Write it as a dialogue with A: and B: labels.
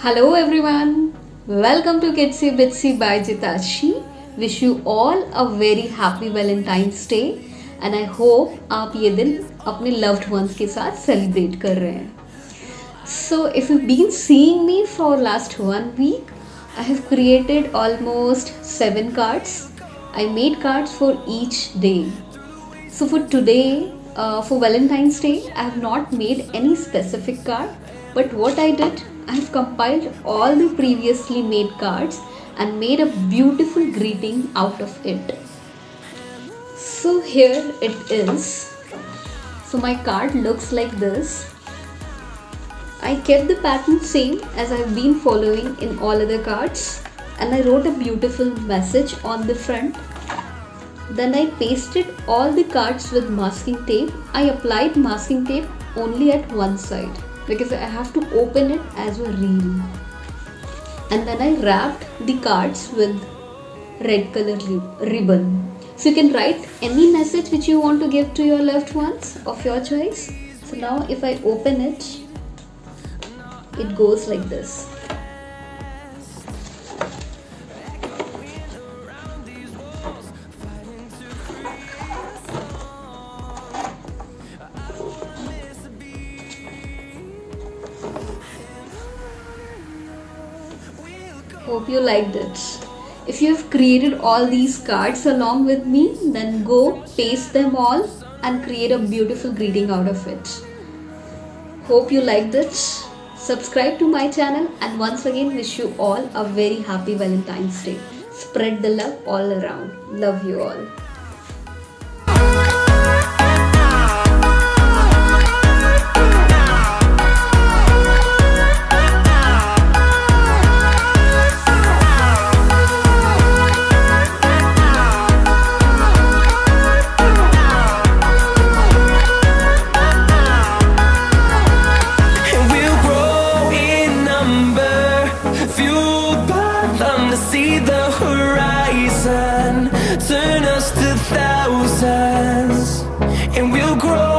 A: Hello everyone, welcome to Kidsybitsy by Jitashi. Wish you all a very happy Valentine's Day and I hope आप ये दिन अपने loved ones के साथ celebrate कर रहे हैं. So if you've been seeing me for last 1 week, I have created almost 7 cards. I made cards for each day. So for today, for Valentine's Day, I have not made any specific card, but what I did, I have compiled all the previously made cards and made a beautiful greeting out of it. So here it is. So my card looks like this. I kept the pattern same as I've been following in all other cards, and I wrote a beautiful message on the front. Then I pasted all the cards with masking tape. I applied masking tape only at one side because I have to open it as a reel. And then I wrapped the cards with red color ribbon. So you can write any message which you want to give to your loved ones of your choice. So now if I open it, it goes like this. Hope you liked it. If you have created all these cards along with me, then go paste them all and create a beautiful greeting out of it. Hope you liked it. Subscribe to my channel and once again wish you all a very happy Valentine's Day. Spread the love all around. Love you all.
B: To see the horizon turn us to thousands, and we'll grow